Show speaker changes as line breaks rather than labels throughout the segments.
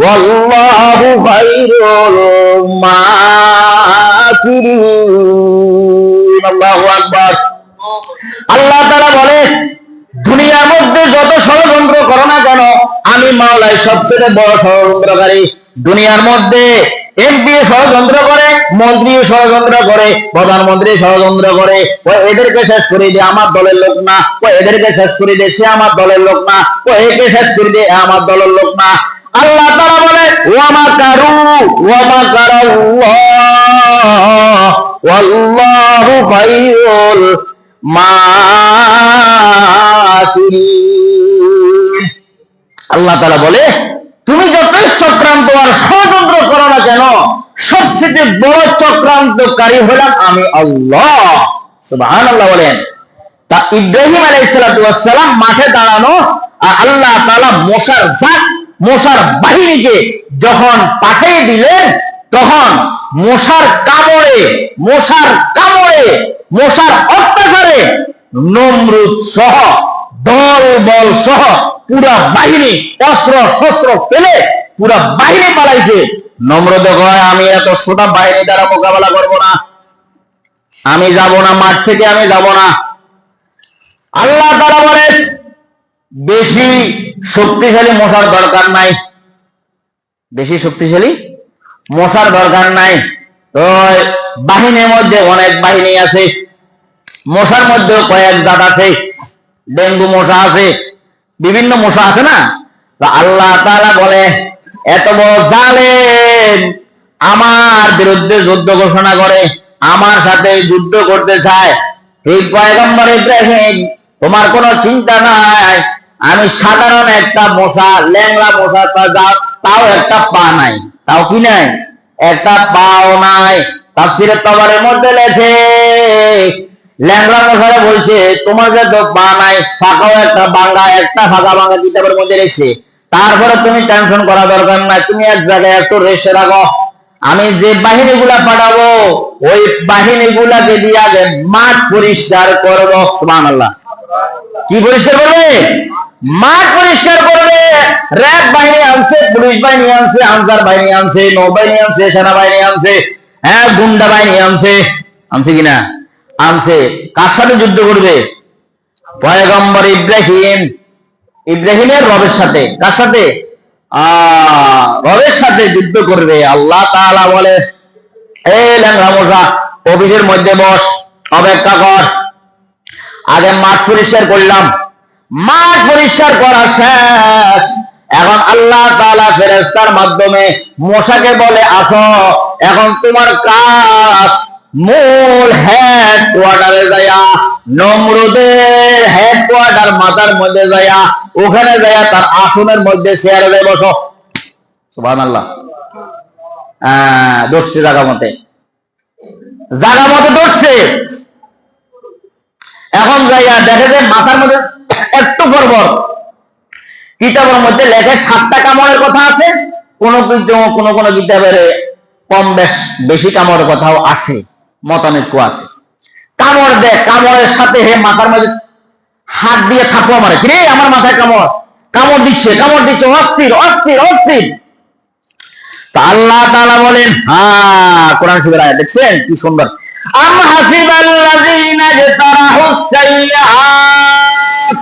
والله خير الماكرين আল্লাহু আকবার। আল্লাহ তাআলা বলে দুনিয়ার মধ্যে যত ষড়যন্ত্র করো না কেন আমি মাওলাই সবচেয়ে বড় ষড়যন্ত্রকারী। দুনিয়ার মধ্যে এমপি ষড়যন্ত্র করে, মন্ত্রী ষড়যন্ত্র করে, প্রধানমন্ত্রী ষড়যন্ত্র করে, ও এদেরকে শেষ করে দিয়ে আমার দলের লোক না, ও এদেরকে শেষ করে দিয়ে সে আমার দলের লোক না, ও একে শেষ করে দিয়ে আমার দলের লোক না। আল্লাহ তাআলা বলে ওয়া মাকারাল্লাহ ওয়াল্লাহু খায়রুল মাকিরিন। আল্লাহ তাআলা বলে তুমি যতই চক্রান্ত আর ষড়যন্ত্র করো না কেন সবচেয়ে বড় চক্রান্তকারী হলাম আমি আল্লাহ। সুবহানাল্লাহ বলেন। তা ইব্রাহিম আলাইহিস সালাম মাঠে দাঁড়ানো আর আল্লাহ তাআলা মশার বাহিনীকে যখন পাঠিয়ে দিলেন তখন মশার অত্যাচারে নমরুদ সহ দল বল সহ পুরা বাহিনী অস্ত্র শস্ত্র ফেলে পুরা বাহিনী পালাইছে। নমরুদ কয় আমি এত ছোট বাহিনী দ্বারা মোকাবেলা করব না, আমি যাব না, মাঠ থেকে আমি যাব না। আল্লাহ তাআলা বলেন বেশি শক্তিশালী মশার দরকার নাই, বেশি শক্তিশালী মশার দরকার নাই। তো বাহিনীর মধ্যে অনেক বাহিনী আছে, মশার মধ্যে কয়েক জাত আছে, ডেঙ্গু মশা আছে, বিভিন্ন মশা আছে না। তো আল্লাহ তাআলা বলে এত বড় জালেম আমার বিরুদ্ধে যুদ্ধ ঘোষণা করে, আমার সাথে যুদ্ধ করতে চায়, এই পয়গম্বর ইব্রাহিম তোমার কোনো চিন্তা নাই, আমি সাধারণ একটা মশা, ল্যাংড়া মশা, তাও একটা পা নাই, তাও কি নাই, একটা পাও নাই। তাফসীরে তাবারির মধ্যে লেখে ল্যাংড়া মশারা বলছে তোমার যে পা নাই, ফাঁকাও একটা ফাঁকা ভাঙা কিতাবের মধ্যে রেখেছে। তারপরে তুমি টেনশন করা দরকার নাই, তুমি এক জায়গায় একটু রেস্টে রাখো, আমি যে বাহিনীগুলা পাঠাবো ওই বাহিনীগুলাকে দিয়ে আগে মাঠ পরিষ্কার করবো। সুবহানাল্লাহ। কি পরিষ্কার করবে? মাঠ পরিষ্কার করবে। র‍্যাব বাহিনী আনছে, পুলিশ বাহিনী আনছে, আনসার বাহিনী আনছে, নৌবাহিনী আনছে, সেনাবাহিনী আনছে, হ্যাঁ গুন্ডা বাহিনী আনছে, আনছে কিনা? আনছে। কার সাথে যুদ্ধ করবে? পয়গম্বর ইব্রাহিমের রবের সাথে। কার সাথে? রবের সাথে যুদ্ধ করবে। আল্লাহ তাআলা বলে এই ল্যাংড়া মশা অফিসের মধ্যে বস, অপেক্ষা কর, আগে মাঠ পরিষ্কার করলাম। মাঠ পরিষ্কার করা শেষ, এখন আল্লাহ তাআলা ফেরেশতার মাধ্যমে মশাকে বলে আসো, এখন তোমার কাজ মূল হেড কোয়ার্টারে যায়া, নমরুদের হেড কোয়ার্টার মাথার মধ্যে যায়া, ওখানে যায়া তার আসনের মধ্যে চেয়ারে যায় বসো। সুবহানাল্লাহ। দর্শে জায়গা মতে দর্শে। এখন যাইয়া দেখে যে মাথার মধ্যে একটু গড়বড়, কিতাবের মধ্যে লেখে 7টা কামড়ের কথা আছে, কোন কিতাবের কম বেশি কামড়ের কথাও আছে, মতানৈক্য আছে। কামড় দেয়, কামড়ের সাথে হে মাথার মধ্যে হাত দিয়ে থাপড় মারে, কিরে আমার মাথায় কামড় দিচ্ছে, অস্থির অস্থির অস্থির। তা আল্লাহ তাআলা বলেন, কোরআন শরীফের আয়াত দেখছেন কি সুন্দর, আম হাসিবাল্লাযীনা ইজতারাহুস সাইয়্যাত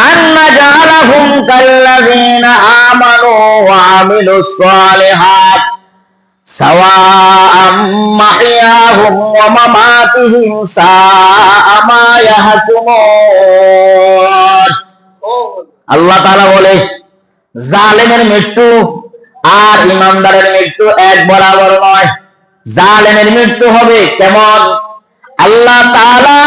আন নাজআলাহুম কাল্লাযীনা আমানু ওয়া আমিলুস সালিহাত সাওয়াআম মাহইয়াহুম ওয়া মামাতুহুম সাআ মা ইয়াহকুমুন। আল্লাহ তাআলা বলে জালেমের মৃত্যু আর ইমানদারের মৃত্যু এক বরাবর নয়। জালেমের মৃত্যু হবে কেমন? আল্লাহ তাআলা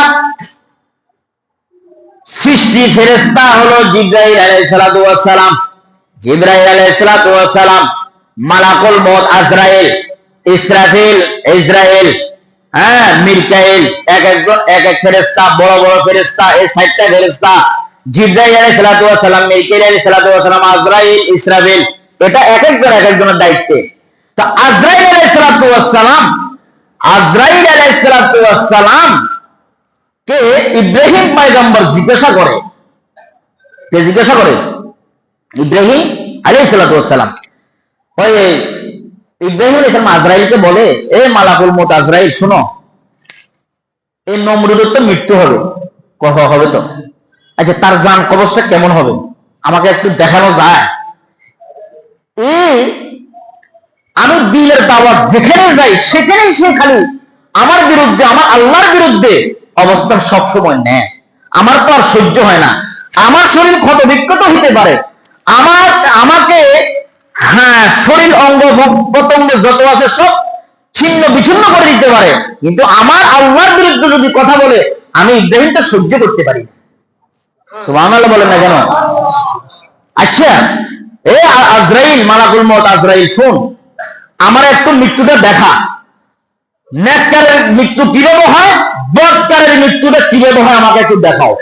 সৃষ্টি ফেরেশতা হলো জিবরাইল আলাইহিস সালাতু ওয়াস সালাম। জিবরাইল আলাইহিস সালাতু ওয়াস সালাম, মালাকুল মউত আজরাইল, ইসরাফিল, ইসরাইল, মিকাইল, এক একজন এক এক ফেরেশতা, বড় বড় ফেরেশতা, এই 7টা ফেরেশতা জিবরাইল আলাইহিস সালাতু ওয়াস সালাম, মিকাইল আলাইহিস সালাতু ওয়াস সালাম, আজরাইল, ইসরাফিল, এটা এক একজনের দায়িত্বে। তো আজরাইল আলাইহিস সালাতু ওয়াস সালাম কে ইব্রাহিম পয়গম্বর জিজ্ঞাসা করে কে জিজ্ঞাসা করে? ইব্রাহিম আলাইহিস সালাম। ওই ইব্রাহিম আলাইহিস সালাম আজরাইলকে বলে, এ মালাকুল মউত আজরাইল, শুনো, এই নমরুদের তো মৃত্যু হবে। কথা হবে তো? আচ্ছা, তার জান কবজটা কেমন হবে আমাকে একটু দেখানো যায়? আমি দিনের দাওয়াত যেখানে যাই সেখানেই সে খালি আমার বিরুদ্ধে, আমার আল্লাহর বিরুদ্ধে অবস্থান সবসময় নেয়। আমার তো আর সহ্য হয় না। আমার শরীর ক্ষত বিক্ষত হতে পারে, আমাকে হ্যাঁ শরীর অঙ্গ প্রত্যঙ্গ যত আছে সব ছিন্ন বিচ্ছিন্ন করে দিতে পারে, কিন্তু আমার আল্লাহর বিরুদ্ধে যদি কথা বলে আমি ইব্রাহিমটা সহ্য করতে পারি। সুবহানাল্লাহ বলেন না কেন? আচ্ছা, এ আজরাইল, মালাকুল মউত আজরাইল, শুন, আমার একটু মৃত্যুটা দেখা। নেককারের মৃত্যু কিভাবে হয়, বদকারের মৃত্যুটা কিভাবে হয় আমাকে একটু দেখাও।